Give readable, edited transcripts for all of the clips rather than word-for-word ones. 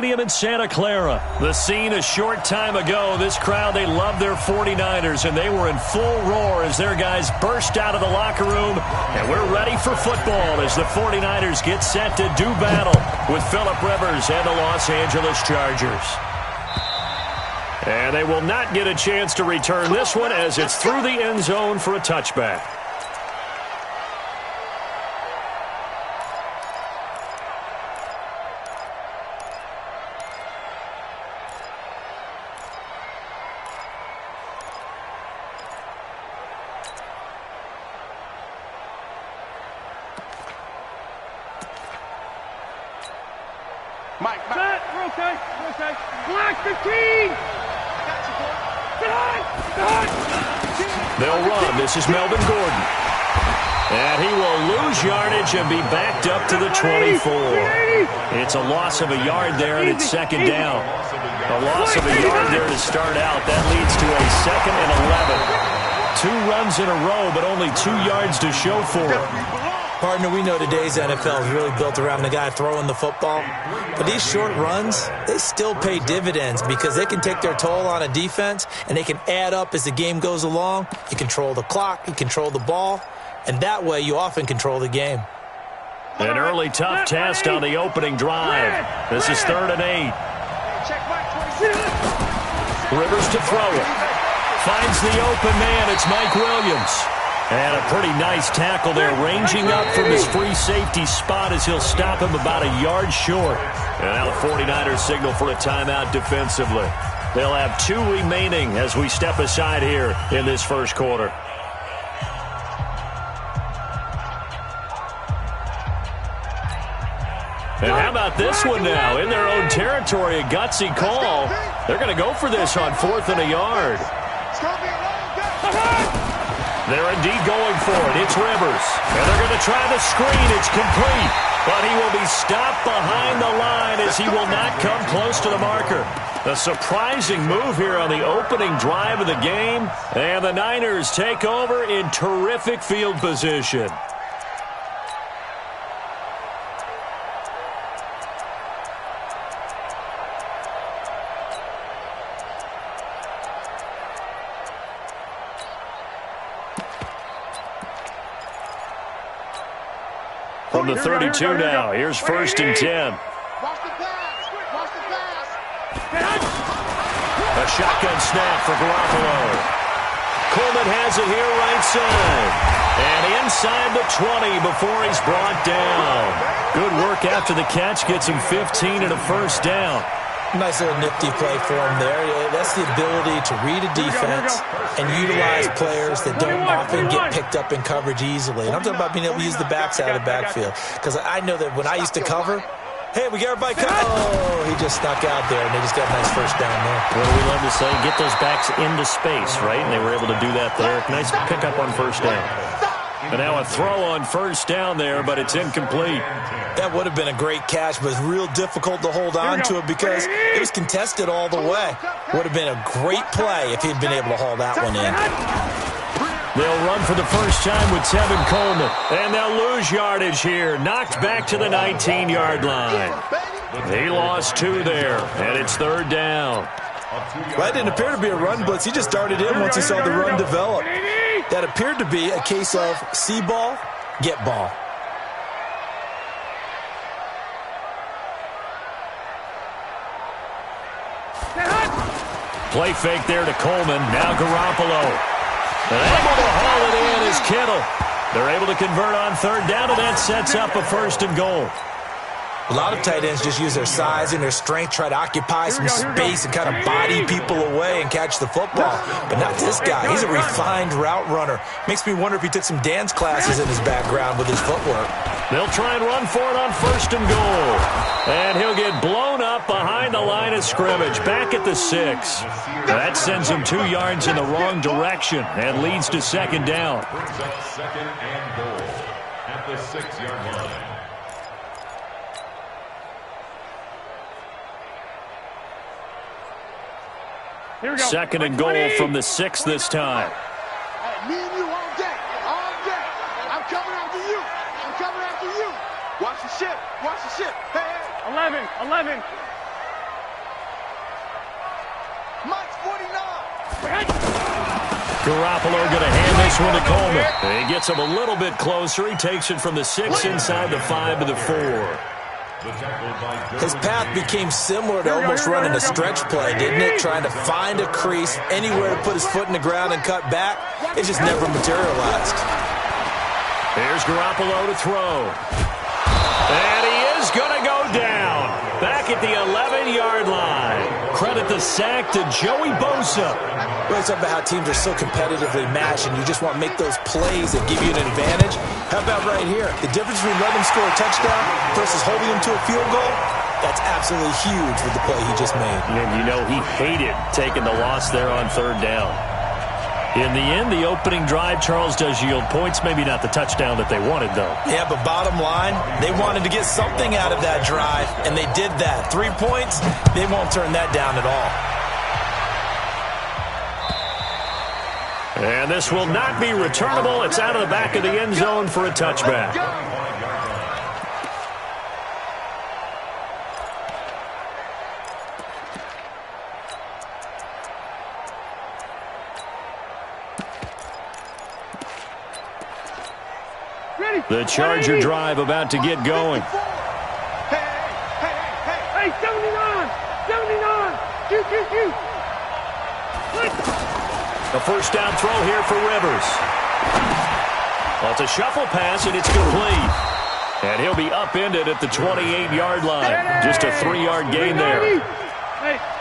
In Santa Clara. The scene a short time ago. This crowd, they love their 49ers, and they were in full roar as their guys burst out of the locker room. And we're ready for football as the 49ers get set to do battle with Phillip Rivers and the Los Angeles Chargers. And they will not get a chance to return this one as it's through the end zone for a touchback. They'll run. This is Melvin Gordon. And he will lose yardage and be backed up to the 24. It's a loss of a yard there, and it's second down. A loss of a yard there to start out. That leads to a 2nd and 11. 2 runs in a row, but only 2 yards to show for it. Partner, we know today's NFL is really built around the guy throwing the football. But these short runs, they still pay dividends because they can take their toll on a defense, and they can add up as the game goes along. You control the clock, you control the ball, and that way you often control the game. An early tough test on the opening drive. This is 3rd and 8. Rivers to throw it. Finds the open man. It's Mike Williams. And a pretty nice tackle there, ranging up from his free safety spot as he'll stop him about a yard short. And now the 49ers signal for a timeout defensively. They'll have 2 remaining as we step aside here in this first quarter. And how about this one now? In their own territory, a gutsy call. They're going to go for this on 4th and a yard. They're indeed going for it. It's Rivers. And they're going to try the screen. It's complete. But he will be stopped behind the line as he will not come close to the marker. A surprising move here on the opening drive of the game. And the Niners take over in terrific field position. From the 32 now, here's 1st and 10. A shotgun snap for Garoppolo. Coleman has it here right side. And inside the 20 before he's brought down. Good work after the catch, gets him 15 and a first down. Nice little nifty play for him there. That's the ability to read a defense and utilize players that don't often get picked up in coverage easily. And I'm talking about being able to use the backside of the backfield. Because I know that when I used to cover, hey, we got everybody covered. Oh, he just snuck out there, and they just got a nice first down there. What do we love to say? Get those backs into space, right? And they were able to do that there. Nice pickup on first down. And now a throw on first down there, but it's incomplete. That would have been a great catch, but it's real difficult to hold on to it because it was contested all the way. Would have been a great play if he'd been able to haul that one in. They'll run for the first time with Tevin Coleman. And they'll lose yardage here. Knocked back to the 19-yard line. He lost 2 there, and it's 3rd down. Well, it didn't appear to be a run blitz. He just started in once he saw the run develop. That appeared to be a case of see ball, get ball. Play fake there to Coleman. Now Garoppolo. And able to haul it in is Kittle. They're able to convert on 3rd down, and that sets up a 1st and goal. A lot of tight ends just use their size and their strength, try to occupy some space and kind of body people away and catch the football. But not this guy. He's a refined route runner. Makes me wonder if he took some dance classes in his background with his footwork. They'll try and run for it on 1st and goal. And he'll get blown up behind the line of scrimmage, back at the 6. That sends him 2 yards in the wrong direction and leads to 2nd down. Brings up 2nd and goal at the 6-yard line. Here we go. 2nd and goal from the 6 this time. Me and you all day. All day. I'm coming after you. I'm coming after you. Watch the ship. Watch the ship. Hey, hey. 11. Garoppolo going to hand this one to Coleman. He gets him a little bit closer. He takes it from the 6 inside the 5 to the 4. His path became similar to almost running a stretch play, didn't it? Trying to find a crease, anywhere to put his foot in the ground and cut back. It just never materialized. Here's Garoppolo to throw. And he is going to go down. Back at the 11-yard line. Credit the sack to Joey Bosa. We're talking about how teams are so competitively matched, and you just want to make those plays that give you an advantage. How about right here? The difference between letting him score a touchdown versus holding him to a field goal, that's absolutely huge with the play he just made. And you know he hated taking the loss there on 3rd down. In the end, the opening drive, Charles, does yield points. Maybe not the touchdown that they wanted, though. Yeah, but bottom line, they wanted to get something out of that drive, and they did that. 3 points, they won't turn that down at all. And this will not be returnable. It's out of the back of the end zone for a touchback. The Charger drive about to get going. Hey, 79! 79! Q! A first down throw here for Rivers. Well, it's a shuffle pass, and it's complete. And he'll be upended at the 28-yard line. Just a 3-yard gain there.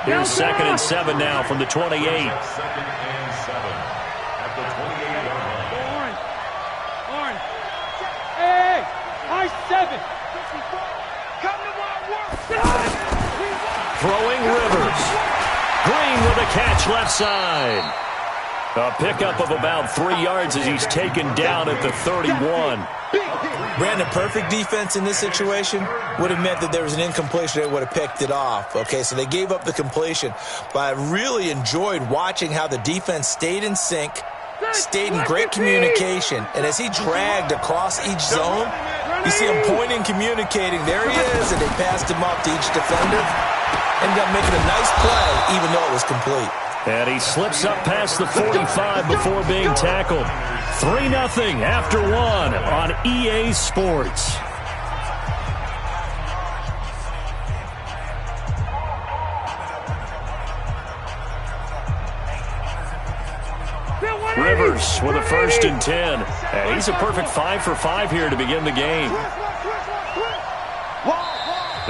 Here's 2nd and 7 now from the 28. 2nd and 7 at the 28-yard line. Orange. Hey! I-7! Come to my work! Throwing Rivers. Green with a catch left side. A pickup of about 3 yards as he's taken down at the 31. Brandon, perfect defense in this situation would have meant that there was an incompletion. They would have picked it off. Okay, so they gave up the completion. But I really enjoyed watching how the defense stayed in sync, stayed in great communication. And as he dragged across each zone, you see him pointing, communicating. There he is, and they passed him off to each defender. Ended up making a nice play, even though it was complete. And he slips up past the 45 before being tackled. 3-0 after 1 on EA Sports. Rivers with a 1st and 10. And he's a perfect 5 for 5 here to begin the game.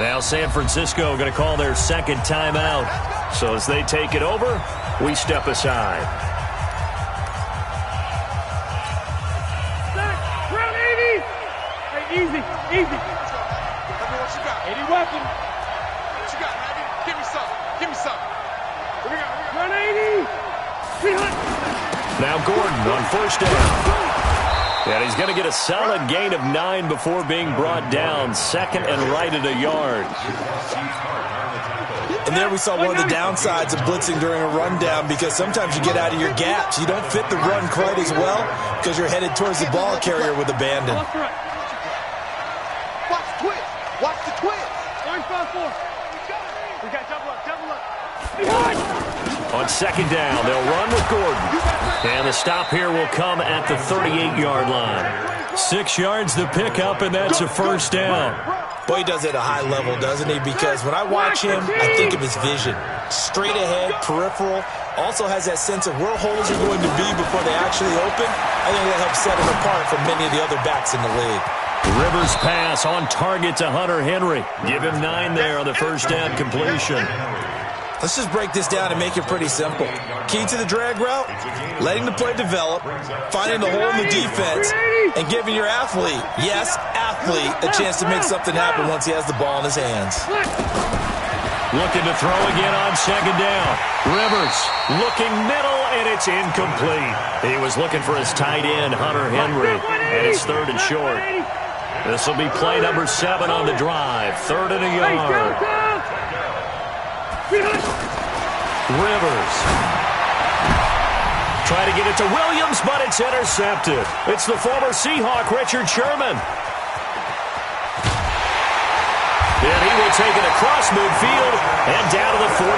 Now San Francisco going to call their 2nd timeout. So as they take it over, we step aside. Round 80! Hey, easy. Tell me what you got. 80 weapon. What you got, Maggie? Give me some. Here we go. Round 80! Now Gordon on 1st down. And he's going to get a solid gain of 9 before being brought down. 2nd and right at a yard. And there we saw one of the downsides of blitzing during a rundown, because sometimes you get out of your gaps. You don't fit the run quite as well because you're headed towards the ball carrier with abandon. Watch the twist. Orange 5-4. We got double up. On 2nd down, they'll run with Gordon. And the stop here will come at the 38-yard line. 6 yards the pickup, and that's a 1st down. Boy, he does it at a high level, doesn't he? Because when I watch him, I think of his vision. Straight ahead, peripheral. Also has that sense of where holes are going to be before they actually open. I think that helps set him apart from many of the other backs in the league. Rivers pass on target to Hunter Henry. Give him 9 there on the 1st down completion. Let's just break this down and make it pretty simple. Key to the drag route, letting the play develop, finding the hole in the defense, and giving your athlete, yes, athlete, a chance to make something happen once he has the ball in his hands. Looking to throw again on 2nd down. Rivers looking middle, and it's incomplete. He was looking for his tight end, Hunter Henry, and it's 3rd and short. This will be play number 7 on the drive. 3rd and a yard. Rivers. Try to get it to Williams, but it's intercepted. It's the former Seahawk, Richard Sherman. And he will take it across midfield and down to the 45.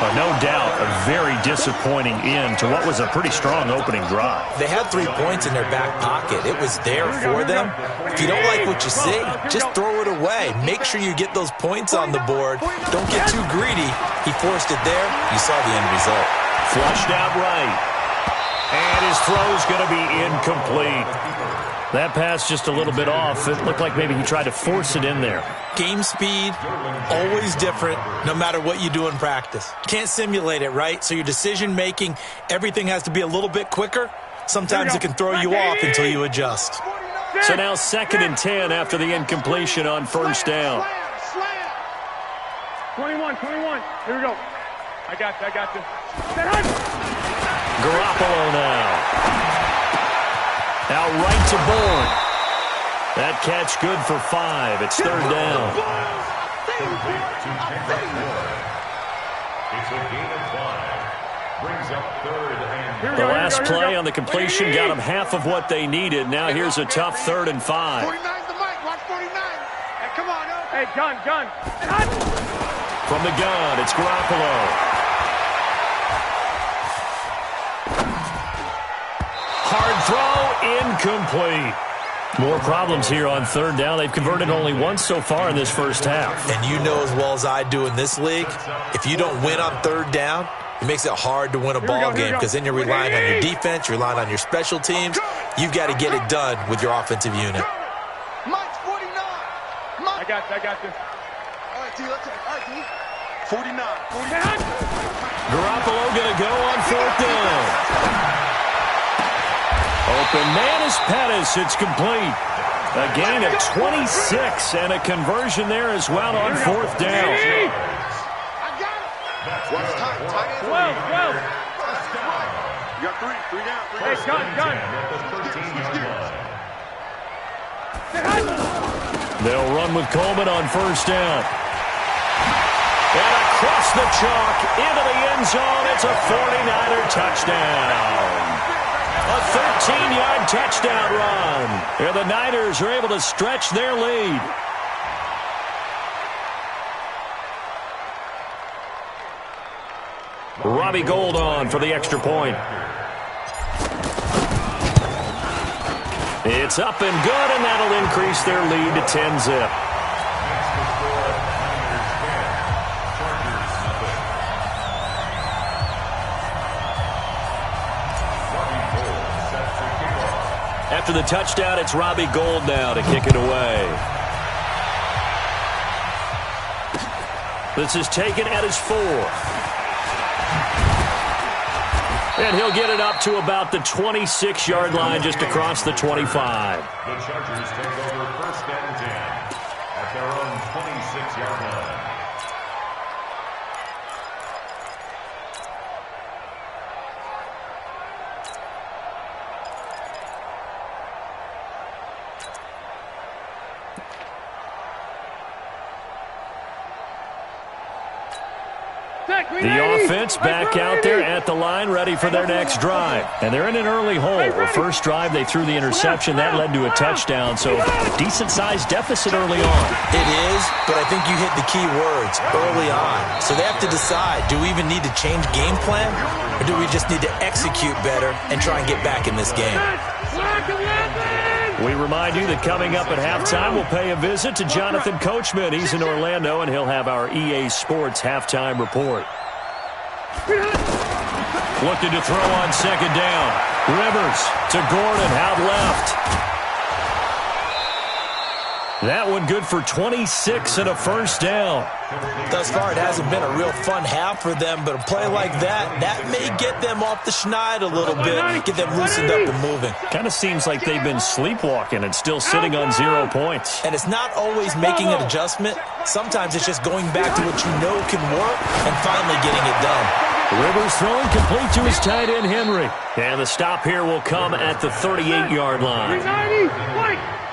No doubt, a very disappointing end to what was a pretty strong opening drive. They had 3 points in their back pocket. It was there for them. If you don't like what you see, just throw it away. Make sure you get those points on the board. Don't get too greedy. He forced it there. You saw the end result. Flushed out right. And his throw's going to be incomplete. That pass just a little bit off. It looked like maybe he tried to force it in there. Game speed, always different, no matter what you do in practice. Can't simulate it, right? So your decision-making, everything has to be a little bit quicker. Sometimes it can throw you off until you adjust. So now 2nd and 10 after the incompletion on first down. 21. Here we go. I got this. Garoppolo now. Now right to Bourne. That catch good for 5. It's 3rd down. It's a gain of 5. Brings up 3rd and The last play on the completion got them half of what they needed. Now here's a tough 3rd and 5. 49's the mic. Watch 49. Hey, come on. Hey, gun. From the gun, it's Garoppolo. Hard throw, incomplete. More problems here on 3rd down. They've converted only once so far in this first half. And you know as well as I do in this league, if you don't win on 3rd down, it makes it hard to win a ball game because then you're relying on your defense, you're relying on your special teams. You've got to get it done with your offensive unit. Mike's 49. I got this. All right, T, let's take. All right, T. 49. Garoppolo going to go on 4th down. Open man is Pettis. It's complete. A gain of 26 and a conversion there as well on 4th down. I got it. What's time? 12. You got 3 down. Hey, gun. They'll run with Coleman on 1st down. And across the chalk into the end zone. It's a 49er touchdown. A 13-yard touchdown run. And the Niners are able to stretch their lead. Robbie Gould on for the extra point. It's up and good, and that'll increase their lead to 10-zip. After the touchdown, it's Robbie Gould now to kick it away. This is taken at his 4th. And he'll get it up to about the 26-yard line just across the 25. the Chargers take over 1st and 10 at their own 26-yard line. The offense back out there at the line, ready for their next drive. And they're in an early hole. The first drive, they threw the interception. That led to a touchdown, so decent-sized deficit early on. It is, but I think you hit the key words, early on. So they have to decide, do we even need to change game plan, or do we just need to execute better and try and get back in this game? We remind you that coming up at halftime, we'll pay a visit to Jonathan Coachman. He's in Orlando, and he'll have our EA Sports halftime report. Looking to throw on 2nd down. Rivers to Gordon, out left. That one good for 26 and a 1st down. Thus far, it hasn't been a real fun half for them, but a play like that may get them off the schneid a little bit, get them loosened up and moving. Kind of seems like they've been sleepwalking and still sitting on 0 points. And it's not always making an adjustment. Sometimes it's just going back to what you know can work and finally getting it done. Rivers throwing complete to his tight end, Henry. And the stop here will come at the 38-yard line.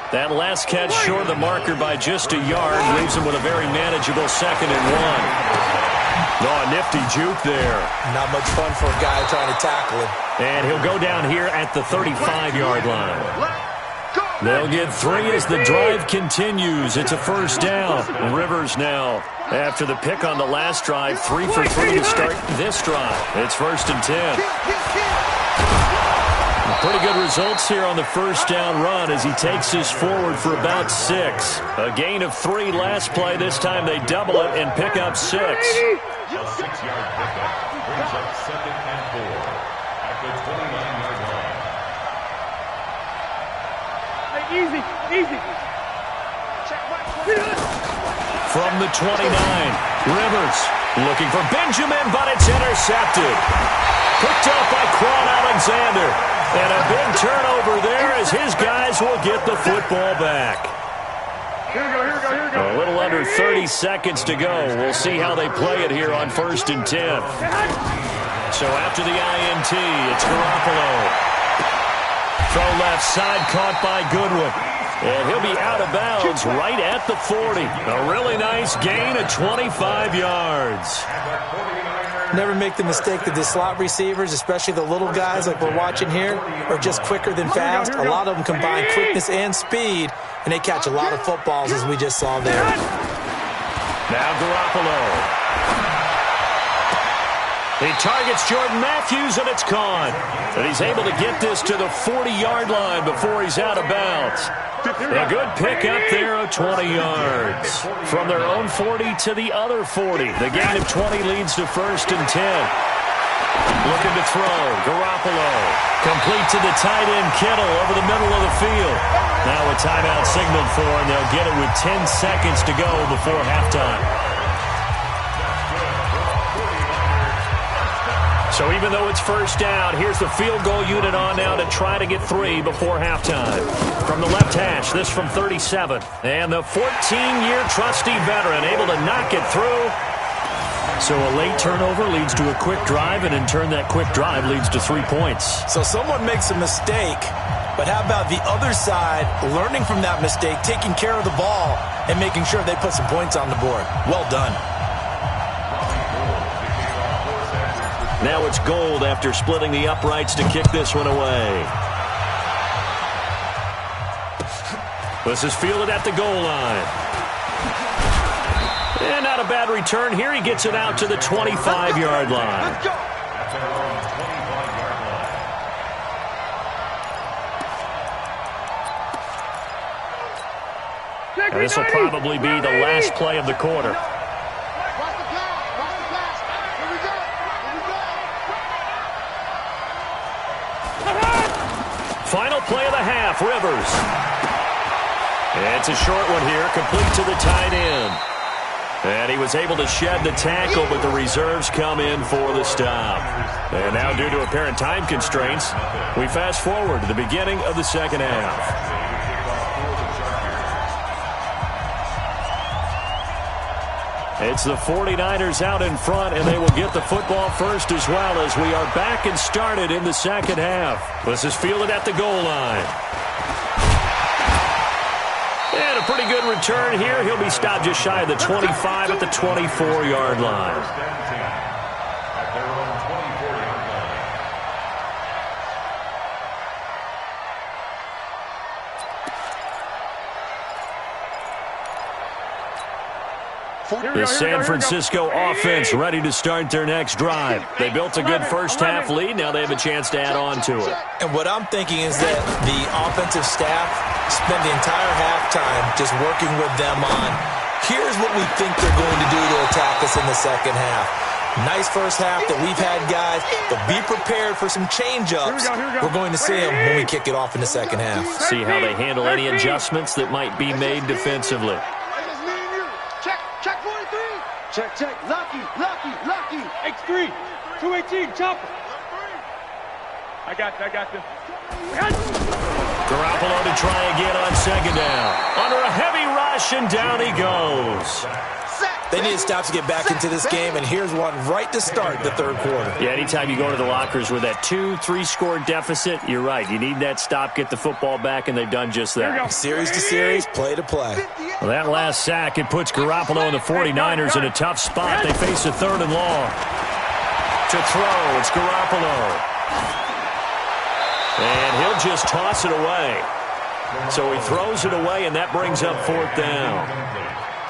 That last catch short of the marker by just a yard leaves him with a very manageable 2nd and 1. Oh, a nifty juke there. Not much fun for a guy trying to tackle him. And he'll go down here at the 35-yard line. Let's go! They'll get 3 as the drive continues. It's a first down. Rivers now, after the pick on the last drive, 3 for 3 to start this drive. It's 1st and 10. Pretty good results here on the first down run as he takes this forward for about 6. A gain of 3 last play. This time they double it and pick up 6. A 6-yard pickup brings up 2nd and 4 at the 29-yard line. Easy. From the 29, Rivers looking for Benjamin, but it's intercepted. Picked up by Quan Alexander. And a big turnover there as his guys will get the football back. Here we go. A little under 30 seconds to go. We'll see how they play it here on 1st and 10. So after the INT, it's Garoppolo. Throw left side, caught by Goodwin. And he'll be out of bounds right at the 40. A really nice gain of 25 yards. Never make the mistake that the slot receivers, especially the little guys like we're watching here, are just quicker than fast. A lot of them combine quickness and speed, and they catch a lot of footballs, as we just saw there. Now Garoppolo. He targets Jordan Matthews, and it's caught. And he's able to get this to the 40-yard line before he's out of bounds. A good pickup there of 20 yards. From their own 40 to the other 40. The gain of 20 leads to 1st and 10. Looking to throw. Garoppolo. Complete to the tight end, Kittle, over the middle of the field. Now a timeout signaled for, and they'll get it with 10 seconds to go before halftime. So even though it's first down, here's the field goal unit on now to try to get 3 before halftime. From the left hash, this from 37. And the 14-year trusty veteran able to knock it through. So a late turnover leads to a quick drive, and in turn that quick drive leads to 3 points. So someone makes a mistake, but how about the other side learning from that mistake, taking care of the ball, and making sure they put some points on the board? Well done. Now it's Gold after splitting the uprights to kick this one away. This is fielded at the goal line. And not a bad return here. He gets it out to the 25-yard line. And this will probably be the last play of the quarter. Final play of the half, Rivers. It's a short one here, complete to the tight end. And he was able to shed the tackle, but the reserves come in for the stop. And now, due to apparent time constraints, we fast forward to the beginning of the second half. It's the 49ers out in front, and they will get the football first as well as we are back and started in the second half. This is fielded at the goal line. And a pretty good return here. He'll be stopped just shy of the 25 at the 24-yard line. The San Francisco offense ready to start their next drive. They built a good first half lead. Now they have a chance to add on to it. And what I'm thinking is that the offensive staff spent the entire halftime just working with them on, here's what we think they're going to do to attack us in the second half. Nice first half that we've had, guys, but be prepared for some change-ups. We're going to see them when we kick it off in the second half. See how they handle any adjustments that might be made defensively. Check. Lucky. X3. 218, chopper. I got this. Garoppolo to try again on second down. Under a heavy rush, and down he goes. They need to stop to get back into this game, and here's one right to start the third quarter. Yeah, anytime you go to the lockers with that 2-3 score deficit, you're right. You need that stop, get the football back, and they've done just that. Series to series, play to play. Well, that last sack, it puts Garoppolo and the 49ers in a tough spot. They face a 3rd and long. To throw, it's Garoppolo. And he'll just toss it away. So he throws it away, and that brings up 4th down.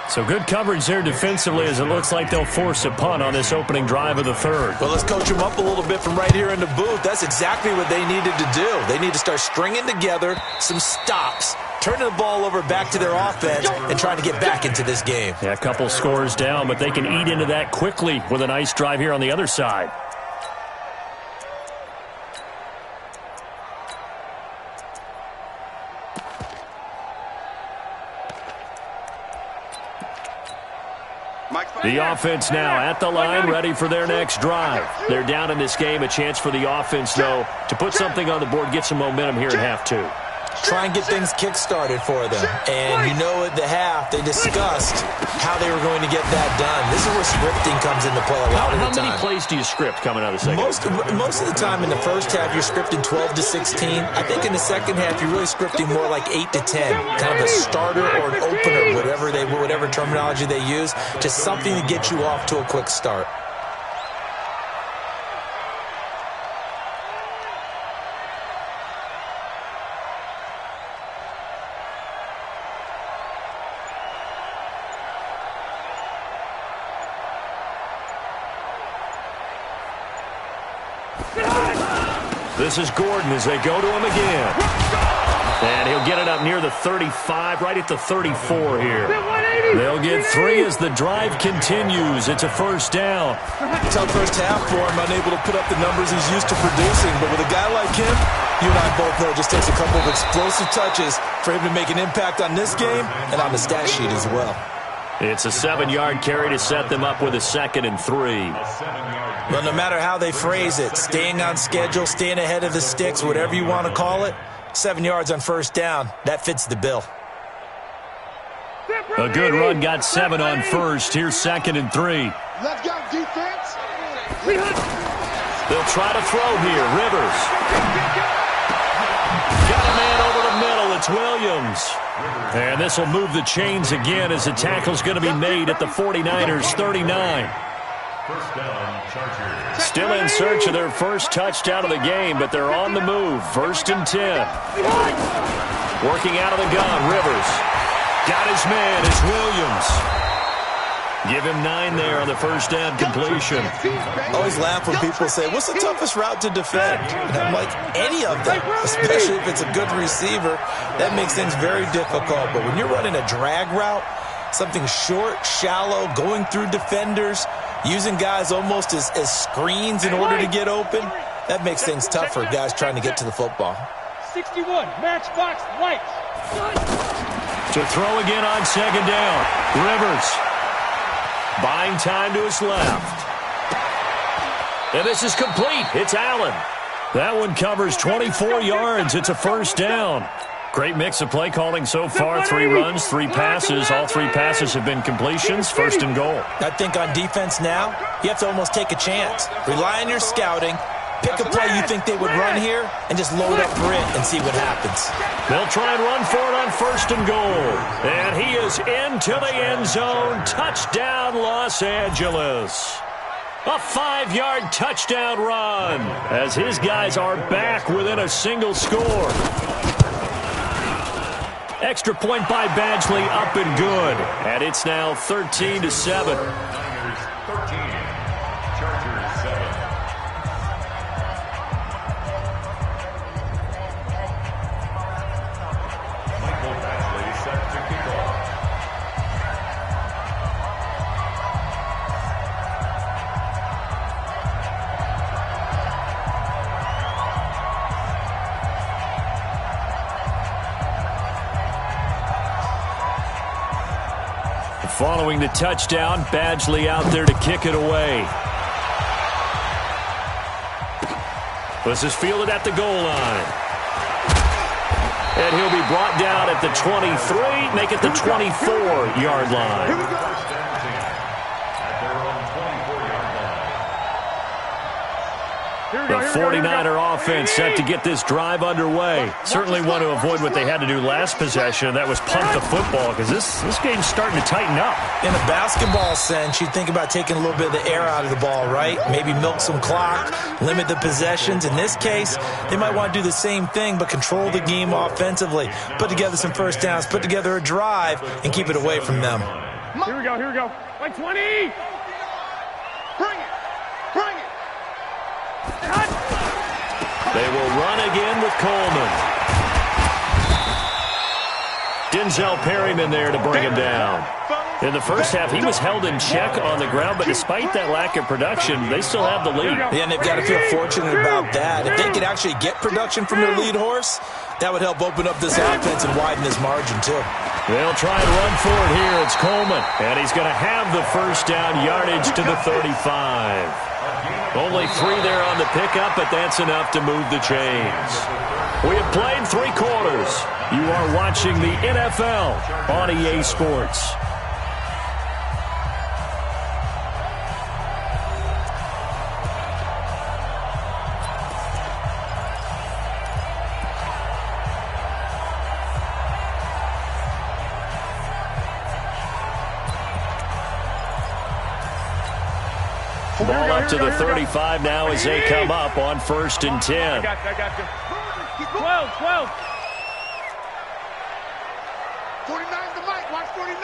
So good coverage there defensively, as it looks like they'll force a punt on this opening drive of the 3rd. Well, let's coach them up a little bit from right here in the booth. That's exactly what they needed to do. They need to start stringing together some stops, turning the ball over back to their offense, and trying to get back into this game. Yeah, a couple scores down, but they can eat into that quickly with a nice drive here on the other side. The offense now at the line, ready for their next drive. They're down in this game. A chance for the offense, though, to put something on the board, get some momentum here at half 2. Try and get things kick-started for them. And you know at the half, they discussed how they were going to get that done. This is where scripting comes into play a lot of the time. How many plays do you script coming out of the second? Most of the time in the first half, you're scripting 12 to 16. I think in the second half, you're really scripting more like 8 to 10. Kind of a starter or an opener, whatever terminology they use. Just something to get you off to a quick start. This is Gordon as they go to him again. And he'll get it up near the 35, right at the 34 here. They'll get 3 as the drive continues. It's a 1st down. Tough first half for him, unable to put up the numbers he's used to producing. But with a guy like him, you and I both know it just takes a couple of explosive touches for him to make an impact on this game and on the stat sheet as well. It's a 7-yard carry to set them up with a 2nd and 3. Well, no matter how they phrase it, staying on schedule, staying ahead of the sticks, whatever you want to call it, 7 yards on 1st down, that fits the bill. A good run got 7 on 1st. Here's 2nd and 3. Let's go, defense. They'll try to throw here. Rivers. Got a man over the middle. It's Williams. And this will move the chains again as the tackle's going to be made at the 49ers' 39. First down, Chargers. Still in search of their first touchdown of the game, but they're on the move. 1st and 10. Working out of the gun, Rivers. Got his man, it's Williams. Give him 9 there on the 1st down completion. I always laugh when people say, what's the toughest route to defend? And I'm like, any of them, especially if it's a good receiver. That makes things very difficult. But when you're running a drag route, something short, shallow, going through defenders, using guys almost as screens in order to get open, that makes things tough for guys trying to get to the football. 61, matchbox, lights. To throw again on 2nd down. Rivers. Buying time to his left. And this is complete. It's Allen. That one covers 24 yards. It's a 1st down. Great mix of play calling so far. 3 runs, 3 passes. All 3 passes have been completions. 1st and goal. I think on defense now, you have to almost take a chance. Rely on your scouting. Pick a play you think they would run here and just load up for it and see what happens. They'll try and run for it on 1st and goal. And he is into the end zone. Touchdown, Los Angeles. A 5-yard touchdown run as his guys are back within a single score. Extra point by Badgley, up and good. And it's now 13-7. Niners 13, Chargers 7. Michael Badgley set to kick off. Following the touchdown, Badgley out there to kick it away. This is fielded at the goal line. And he'll be brought down at the 23, make it the 24-yard line. First down team at their own 24-yard The 49er offense set to get this drive underway. Certainly want to avoid what they had to do last possession. That was punt the football, because this game's starting to tighten up. In a basketball sense, you think about taking a little bit of the air out of the ball, right? Maybe milk some clock, limit the possessions. In this case, they might want to do the same thing, but control the game offensively. Put together some first downs, put together a drive, and keep it away from them. Here we go, here we go. Like 20. Bring it. Bring it. They will run again with Coleman. Denzel Perryman there to bring him down. In the first half, he was held in check on the ground, but despite that lack of production, they still have the lead. Yeah, and they've got to feel fortunate about that. If they could actually get production from their lead horse, that would help open up this offense and widen this margin, too. They'll try and run for it here. It's Coleman, and he's going to have the first down yardage to the 35. Only 3 there on the pickup, but that's enough to move the chains. We have played 3 quarters. You are watching the NFL on EA Sports. Ball up to the 35 now as they come up on 1st and 10. I got you. 12, 12. 49's the mic. Watch 49.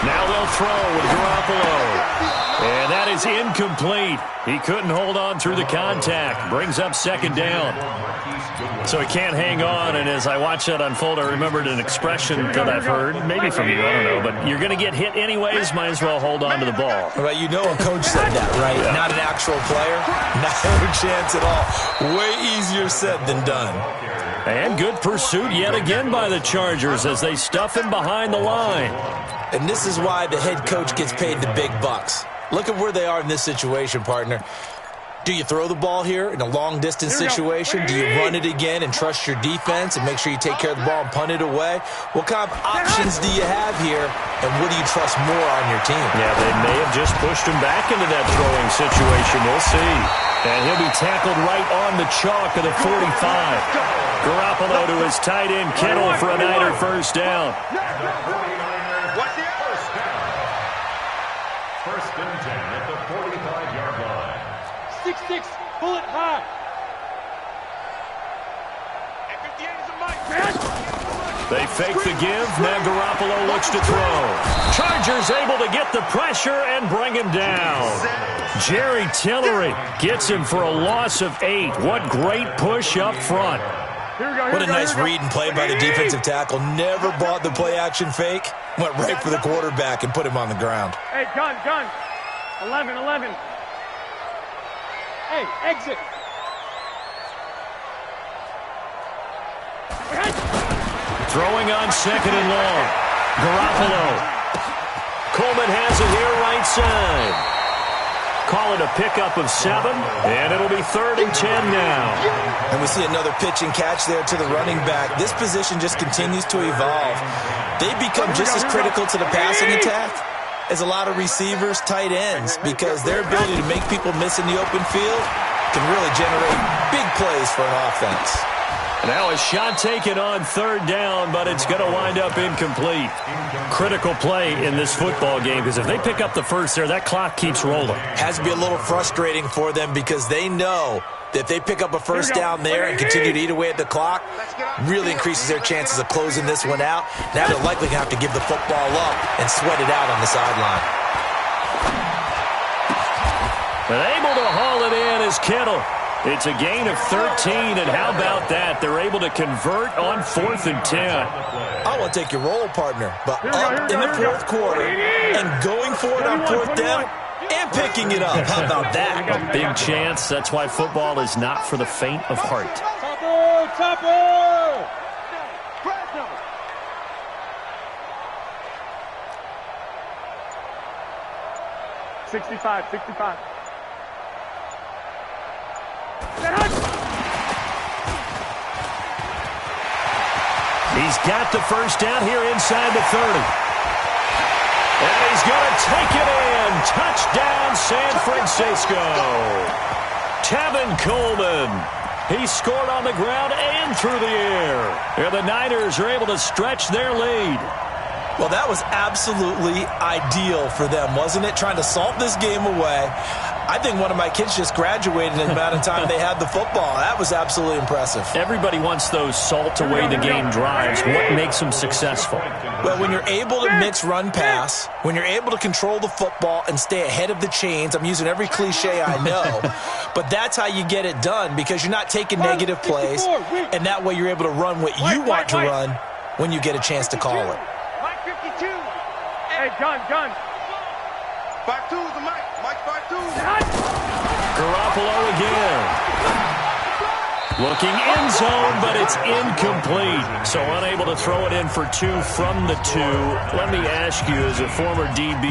Now they'll throw with Garoppolo. And that is incomplete. He couldn't hold on through the contact. Brings up 2nd down. So he can't hang on, and as I watch that unfold, I remembered an expression that I've heard, maybe from you, I don't know, but you're going to get hit anyways, might as well hold on to the ball. Well, you know a coach said that, right? Yeah. Not an actual player. Not a chance at all. Way easier said than done. And good pursuit yet again by the Chargers as they stuff him behind the line. And this is why the head coach gets paid the big bucks. Look at where they are in this situation, partner. Do you throw the ball here in a long-distance situation? Do you run it again and trust your defense and make sure you take care of the ball and punt it away? What kind of options do you have here, and what do you trust more on your team? Yeah, they may have just pushed him back into that throwing situation. We'll see. And he'll be tackled right on the chalk of the 45. Garoppolo to his tight end, Kittle, for a Niner first down. First and 10 at the 45-yard line. 6-6, pull it high. At 58 is a mic. They fake the give. Now Garoppolo looks to throw. Chargers able to get the pressure and bring him down. Jerry Tillery gets him for a loss of 8. What great push up front. What a nice read and play by the defensive tackle. Never bought the play-action fake. Went right for the quarterback and put him on the ground. Hey, gun. 11. Hey, exit. Throwing on 2nd and long. Garoppolo. Coleman has it here right side. Call it a pickup of 7, and it'll be 3rd and 10 now. And we see another pitch and catch there to the running back. This position just continues to evolve. They become just as critical to the passing attack as a lot of receivers, tight ends, because their ability to make people miss in the open field can really generate big plays for an offense. Now a shot taken on 3rd down, but it's going to wind up incomplete. Critical play in this football game, because if they pick up the first there, that clock keeps rolling. Has to be a little frustrating for them because they know that if they pick up a first down there and continue to eat away at the clock, really increases their chances of closing this one out. Now they're likely going to have to give the football up and sweat it out on the sideline. But able to haul it in is Kittle. It's a gain of 13, and how about that? They're able to convert on 4th and 10. I want to take your role, partner, but up in the 4th quarter and going for it on 4th down and picking it up. How about that? A big chance. That's why football is not for the faint of heart. Topper! 65. He's got the first down here inside the 30. And he's going to take it in. Touchdown, San Francisco. Tevin Coleman. He scored on the ground and through the air. And the Niners are able to stretch their lead. Well, that was absolutely ideal for them, wasn't it? Trying to salt this game away. I think one of my kids just graduated in the amount of time they had the football. That was absolutely impressive. Everybody wants those salt-away-the-game drives. What makes them successful? Well, when you're able to mix run-pass, when you're able to control the football and stay ahead of the chains, I'm using every cliche I know, but that's how you get it done because you're not taking negative plays, and that way you're able to run what you want to run when you get a chance to call it. 52. Hey, John. 5-2's the mic. Mike 5-2. Garoppolo again. Looking end zone, but it's incomplete. So unable to throw it in for 2 from the 2. Let me ask you, as a former DB,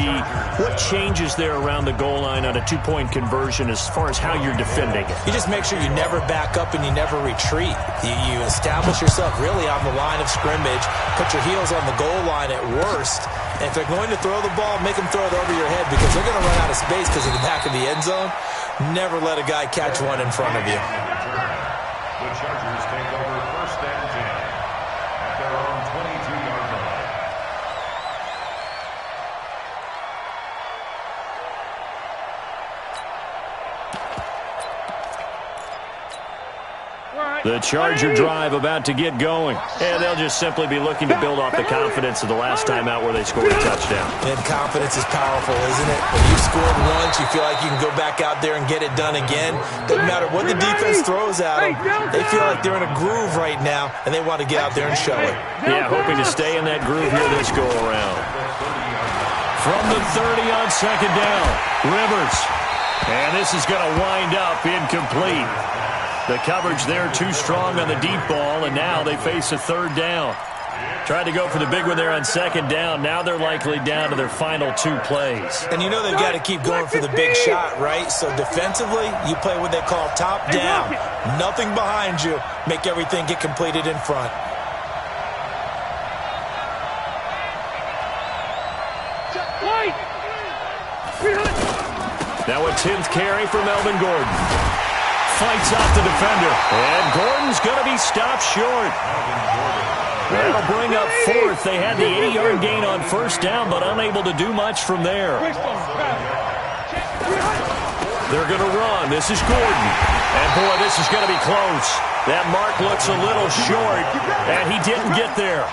what changes there around the goal line on a 2-point conversion as far as how you're defending it? You just make sure you never back up and you never retreat. You establish yourself really on the line of scrimmage, put your heels on the goal line at worst, and if they're going to throw the ball, make them throw it over your head because they're going to run out of space because of the back of the end zone. Never let a guy catch one in front of you. The Chargers take over 1st and 10 at their own 22-yard line. The Charger drive about to get going. And they'll just simply be looking to build off the confidence of the last time out where they scored a touchdown. And confidence is powerful, isn't it? When you've scored once, you feel like you can go back out there and get it done again. Doesn't matter what the defense throws at them. They feel like they're in a groove right now, and they want to get out there and show it. Yeah, hoping to stay in that groove here this go-around. From the 30 on 2nd down, Rivers. And this is going to wind up incomplete. The coverage there too strong on the deep ball, and now they face a 3rd down. Tried to go for the big one there on 2nd down. Now they're likely down to their final 2 plays. And you know they've got to keep going for the big shot, right? So defensively, you play what they call top down. Nothing behind you. Make everything get completed in front. Now a 10th carry for Melvin Gordon. Fights off the defender. And Gordon's going to be stopped short. That'll bring up 4th. They had the 8-yard gain on 1st down, but unable to do much from there. They're going to run. This is Gordon. And, boy, this is going to be close. That mark looks a little short, and he didn't get there.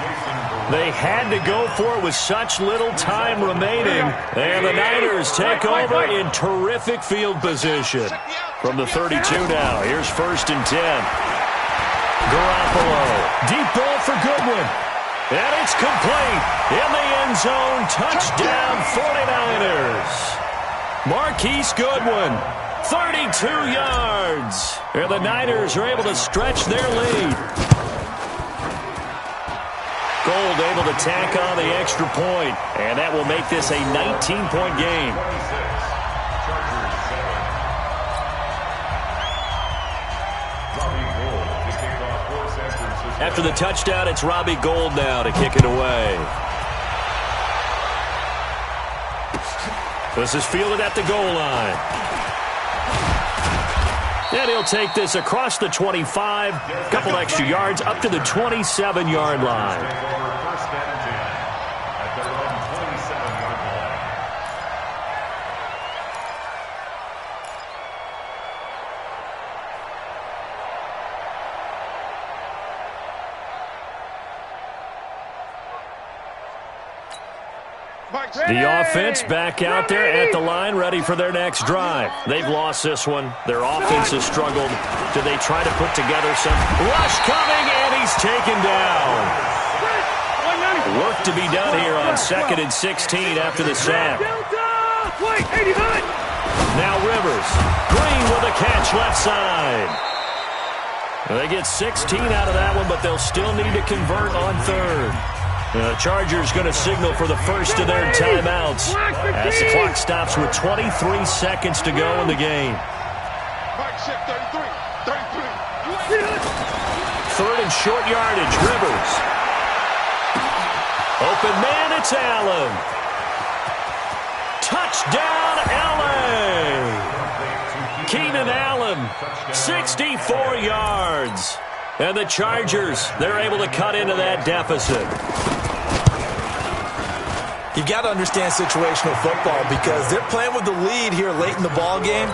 They had to go for it with such little time remaining. And the Niners take over in terrific field position. From the 32 now, here's 1st and 10. Garoppolo, deep ball for Goodwin. And it's complete. In the end zone, touchdown 49ers. Marquise Goodwin, 32 yards. And the Niners are able to stretch their lead. Gold able to tack on the extra point, and that will make this a 19-point game. After the touchdown, it's Robbie Gould now to kick it away. This is fielded at the goal line. And he'll take this across the 25, a couple extra yards, up to the 27-yard line. The offense back out there at the line, ready for their next drive. They've lost this one. Their offense has struggled. Do they try to put together some rush coming, and he's taken down. Work to be done here on 2nd and 16 after the sack. Now Rivers. Green with a catch left side. They get 16 out of that one, but they'll still need to convert on 3rd. The Chargers going to signal for the first of their timeouts as the clock stops with 23 seconds to go in the game. 3rd and short yardage, Rivers. Open man, it's Allen. Touchdown, L.A. Keenan Allen run. 64 yards. And the Chargers, they're able to cut into that deficit. You've got to understand situational football because they're playing with the lead here late in the ball game.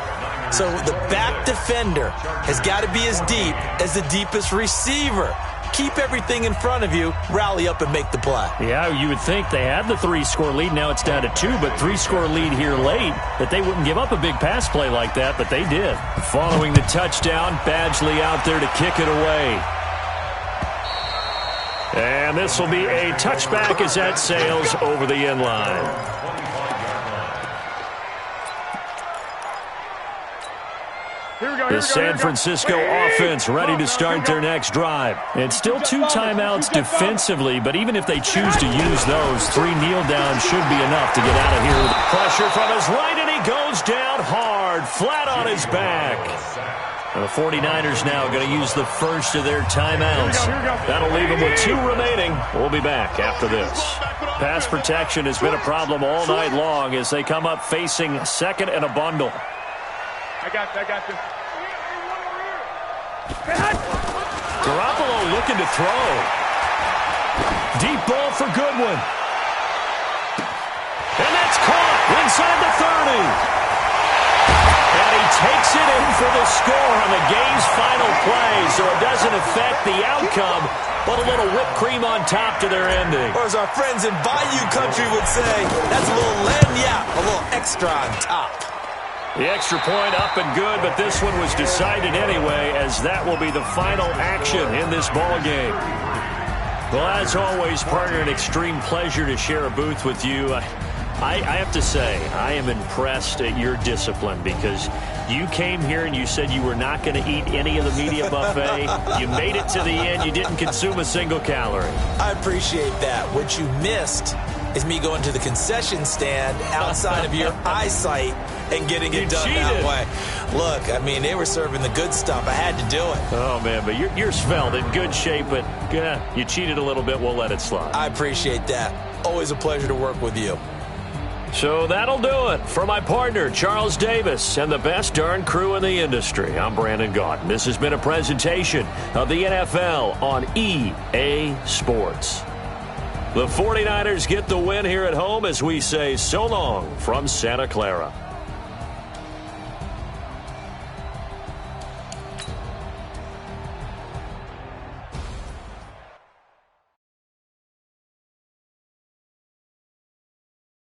So the back defender has got to be as deep as the deepest receiver. Keep everything in front of you, rally up and make the play. Yeah, you would think they had the 3-score lead. Now it's down to 2, but 3-score lead here late, that they wouldn't give up a big pass play like that, but they did. Following the touchdown, Badgley out there to kick it away. And this will be a touchback as that sails over the end line. The San Francisco offense ready to start their next drive. It's still 2 timeouts defensively, but even if they choose to use those, 3 kneel downs should be enough to get out of here. Pressure from his right, and he goes down hard, flat on his back. And the 49ers now going to use the first of their timeouts. That'll leave them with 2 remaining. We'll be back after this. Pass protection has been a problem all night long as they come up facing second and a bundle. I got this. Garoppolo looking to throw. Deep ball for Goodwin. And that's caught inside the 30. And he takes it in for the score on the game's final play, so it doesn't affect the outcome, but a little whipped cream on top to their ending. Or as our friends in Bayou Country would say, that's a little lagniappe, a little extra on top. The extra point up and good, but this one was decided anyway, as that will be the final action in this ball game. Well, as always, partner, an extreme pleasure to share a booth with you. I have to say, I am impressed at your discipline because you came here and you said you were not going to eat any of the media buffet. You made it to the end. You didn't consume a single calorie. I appreciate that. What you missed is me going to the concession stand outside of your eyesight and getting it done that way. Look, I mean, they were serving the good stuff. I had to do it. Oh, man, but you're svelte, in good shape, but you cheated a little bit. We'll let it slide. I appreciate that. Always a pleasure to work with you. So that'll do it for my partner, Charles Davis, and the best darn crew in the industry. I'm Brandon Gaudin. This has been a presentation of the NFL on EA Sports. The 49ers get the win here at home as we say so long from Santa Clara.